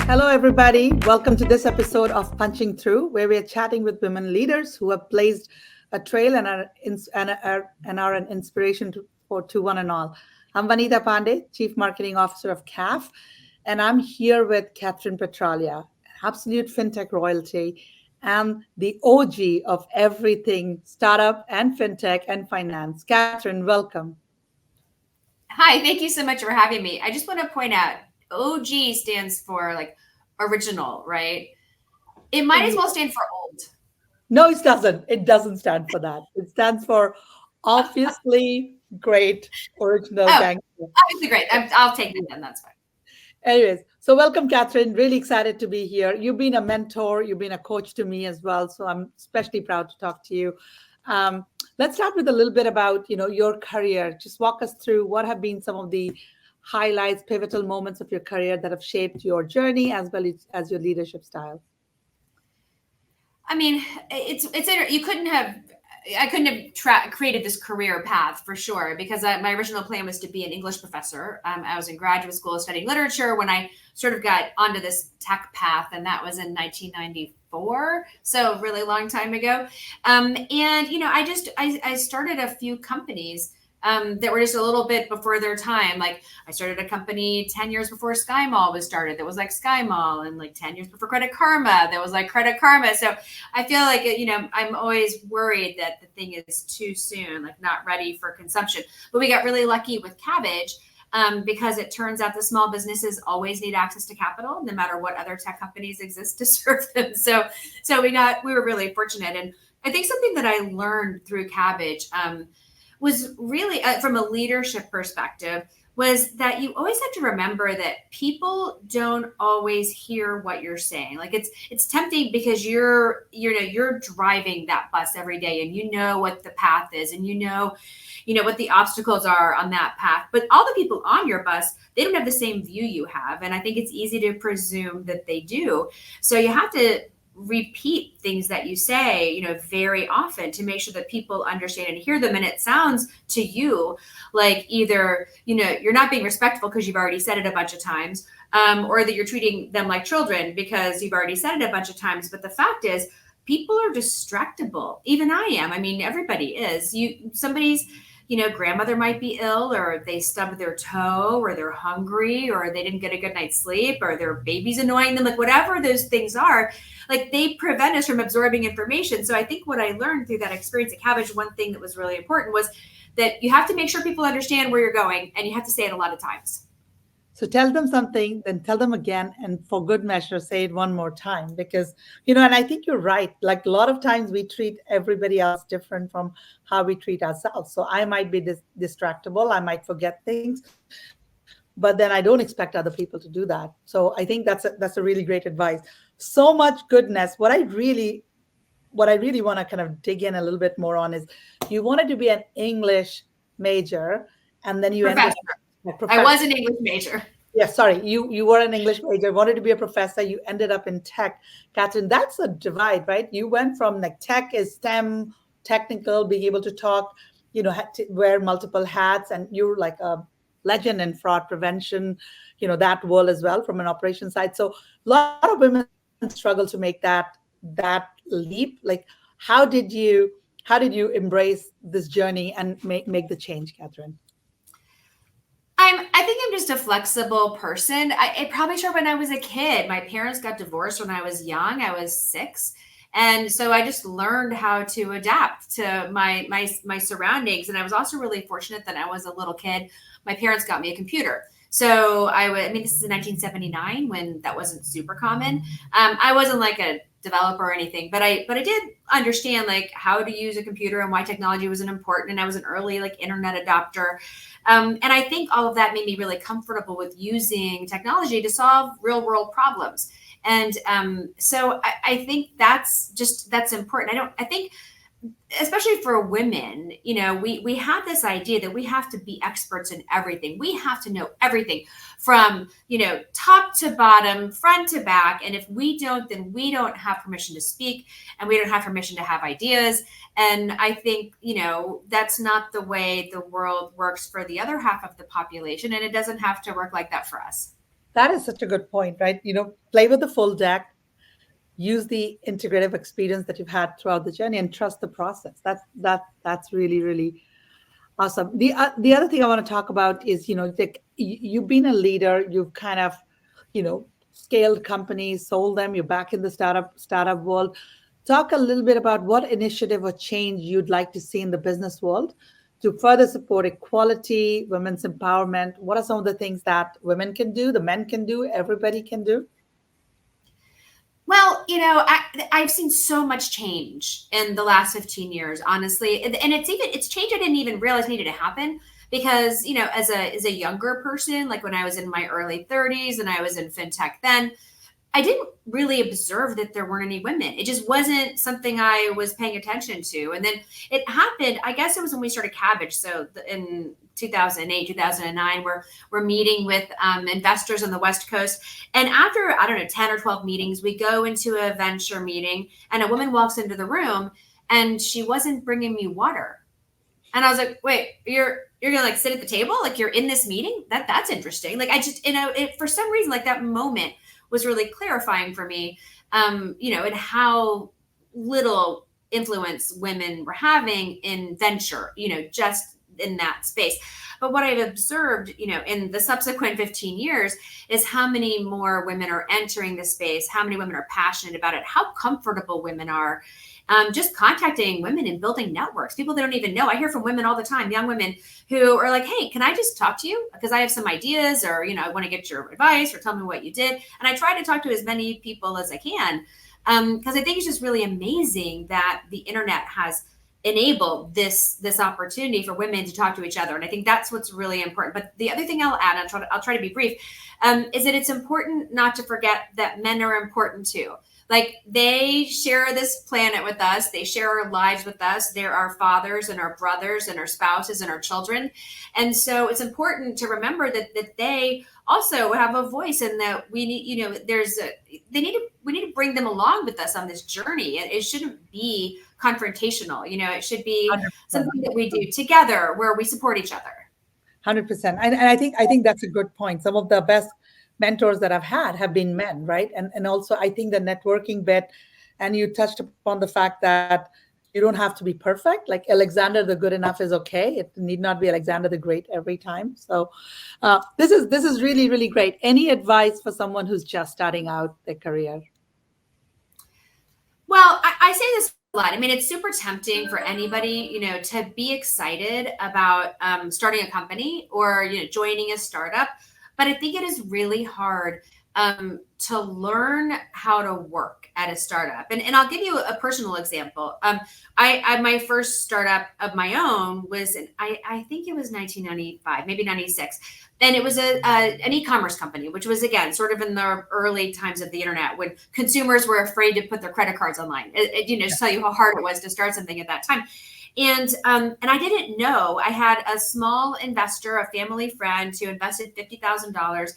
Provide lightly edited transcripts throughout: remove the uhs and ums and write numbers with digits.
Hello, everybody. Welcome to this episode of Punching Through, where we are chatting with women leaders who have blazed a trail and are an inspiration to one and all. I'm Vanita Pandey, Chief Marketing Officer of CAF, and I'm here with Kathryn Petralia, absolute fintech royalty and the OG of everything startup and fintech and finance. Kathryn, welcome. Hi, thank you so much for having me. I just want to point out OG stands for like original, right? It might as well stand for old. No, it doesn't. It doesn't stand for that. It stands for obviously great original Oh, gangster. obviously great. I'll take that then. That's fine. Anyways, so welcome, Kathryn. Really excited to be here. You've been a mentor, you've been a coach to me as well. So I'm especially proud to talk to you. Um, let's start with a little bit about your career. Just walk us through what have been some of the highlights, pivotal moments of your career that have shaped your journey as well as your leadership style. I mean, you couldn't have. I couldn't have created this career path for sure because my original plan was to be an English professor. I was in graduate school studying literature when I sort of got onto this tech path, and that was in 1994, so a really long time ago. And I started a few companies that were just a little bit before their time. Like I started a company 10 years before Sky Mall was started. That was like Sky Mall, and like 10 years before Credit Karma, that was like Credit Karma. So I feel like, I'm always worried that the thing is too soon, like not ready for consumption. But we got really lucky with Cabbage. Because it turns out the small businesses always need access to capital, no matter what other tech companies exist to serve them. So we were really fortunate. And I think something that I learned through Cabbage, was really from a leadership perspective was that you always have to remember that people don't always hear what you're saying. Like it's tempting because you're driving that bus every day and you know what the path is and you know what the obstacles are on that path. But all the people on your bus, they don't have the same view you have. And I think it's easy to presume that they do. So you have to repeat things that you say, very often to make sure that people understand and hear them. And it sounds to you like either, you're not being respectful because you've already said it a bunch of times, or that you're treating them like children because you've already said it a bunch of times. But the fact is, people are distractible. Even I am. I mean, everybody is. Somebody's grandmother might be ill, or they stubbed their toe, or they're hungry, or they didn't get a good night's sleep, or their baby's annoying them, like whatever those things are, like they prevent us from absorbing information. So I think what I learned through that experience at Cabbage, one thing that was really important was that you have to make sure people understand where you're going, and you have to say it a lot of times. So tell them something, then tell them again, and for good measure, say it one more time because, and I think you're right. Like a lot of times we treat everybody else different from how we treat ourselves. So I might be distractible, I might forget things, but then I don't expect other people to do that. So I think that's a really great advice. So much goodness. What I really want to kind of dig in a little bit more on is you wanted to be an English major and then you ended Professor. up a I professor. was an English major. Yeah, sorry. You were an English major, wanted to be a professor. You ended up in tech. Kathryn, that's a divide, right? You went from like tech is STEM, technical, being able to talk, had to wear multiple hats, and you're like a legend in fraud prevention, that world as well from an operation side. So a lot of women struggle to make that leap. Like, how did you embrace this journey and make the change, Kathryn? I think I'm just a flexible person. I probably started when I was a kid. My parents got divorced when I was young. I was 6. And so I just learned how to adapt to my surroundings. And I was also really fortunate that I was a little kid. My parents got me a computer. So I mean, this is in 1979 when that wasn't super common. I wasn't like a developer or anything, but I did understand like how to use a computer and why technology was an important. And I was an early like internet adopter. And I think all of that made me really comfortable with using technology to solve real world problems. And so I think that's important. I think especially for women, we have this idea that we have to be experts in everything. We have to know everything from, top to bottom, front to back. And if we don't, then we don't have permission to speak and we don't have permission to have ideas. And I think, that's not the way the world works for the other half of the population. And it doesn't have to work like that for us. That is such a good point, right? Play with the full deck, use the integrative experience that you've had throughout the journey, and trust the process. That's really, really awesome. The other thing I want to talk about is, like you've been a leader, you've kind of, scaled companies, sold them, you're back in the startup world. Talk a little bit about what initiative or change you'd like to see in the business world to further support equality, women's empowerment. What are some of the things that women can do, the men can do, everybody can do? Well, I've seen so much change in the last 15 years, honestly. And it's change I didn't even realize needed to happen because, as a younger person, like when I was in my early 30s and I was in fintech then, I didn't really observe that there weren't any women. It just wasn't something I was paying attention to. And then it happened, I guess it was when we started Cabbage. So in 2008, 2009, we're meeting with investors on the West Coast. And after, I don't know, 10 or 12 meetings, we go into a venture meeting and a woman walks into the room and she wasn't bringing me water. And I was like, wait, you're gonna like sit at the table? Like you're in this meeting? That's interesting. Like I just, for some reason, like that moment was really clarifying for me, and how little influence women were having in venture, just in that space. But what I've observed, in the subsequent 15 years is how many more women are entering the space, how many women are passionate about it, how comfortable women are. Just contacting women and building networks, people they don't even know. I hear from women all the time, young women who are like, hey, can I just talk to you? Because I have some ideas or, I want to get your advice or tell me what you did. And I try to talk to as many people as I can because I think it's just really amazing that the internet has enabled this opportunity for women to talk to each other. And I think that's what's really important. But the other thing I'll add, I'll try to be brief, is that it's important not to forget that men are important too. Like they share this planet with us. They share our lives with us. They're our fathers and our brothers and our spouses and our children. And so it's important to remember that they also have a voice and that we need, we need to bring them along with us on this journey. It shouldn't be confrontational. It should be 100%. Something that we do together where we support each other. 100%. And I think that's a good point. Some of the best mentors that I've had have been men, right? And also I think the networking bit, and you touched upon the fact that you don't have to be perfect. Like Alexander the Good enough is okay. It need not be Alexander the Great every time. So this is really, really great. Any advice for someone who's just starting out their career? Well, I say this a lot. I mean, it's super tempting for anybody, to be excited about starting a company or, joining a startup. But I think it is really hard to learn how to work at a startup. And I'll give you a personal example. I my first startup of my own was, I think it was 1995, maybe 96. And it was an e-commerce company, which was, again, sort of in the early times of the internet when consumers were afraid to put their credit cards online. Just tell you how hard it was to start something at that time. And I didn't know. I had a small investor, a family friend who invested $50,000,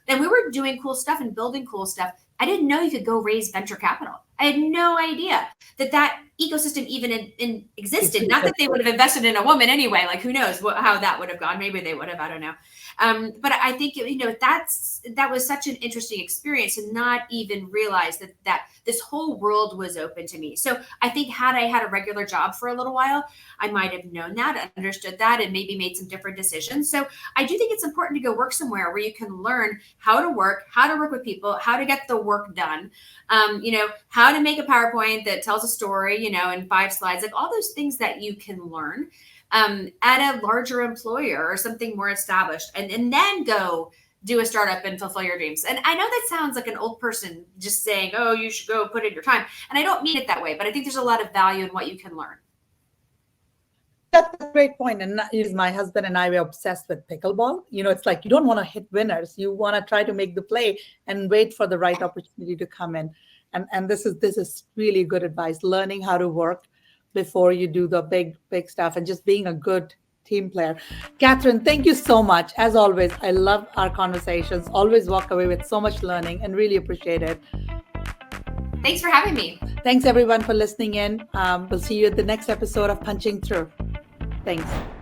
and we were doing cool stuff and building cool stuff. I didn't know you could go raise venture capital. I had no idea that ecosystem even existed. Not that they would have invested in a woman anyway. Like who knows how that would have gone? Maybe they would have. I don't know. But I think that was such an interesting experience to not even realize that this whole world was open to me. So I think had I had a regular job for a little while, I might have known that, understood that, and maybe made some different decisions. So I do think it's important to go work somewhere where you can learn how to work with people, how to get the work done, how to make a PowerPoint that tells a story, in 5 slides, like all those things that you can learn at a larger employer or something more established, and then go do a startup and fulfill your dreams. And I know that sounds like an old person just saying, oh, you should go put in your time. And I don't mean it that way, but I think there's a lot of value in what you can learn. That's a great point. And my husband and I were obsessed with pickleball. It's like you don't want to hit winners. You want to try to make the play and wait for the right opportunity to come in. And this is really good advice, learning how to work before you do the big stuff and just being a good team player. Kathryn, thank you so much. As always, I love our conversations. Always walk away with so much learning and really appreciate it. Thanks for having me. Thanks everyone for listening in. We'll see you at the next episode of Punching Through. Thanks.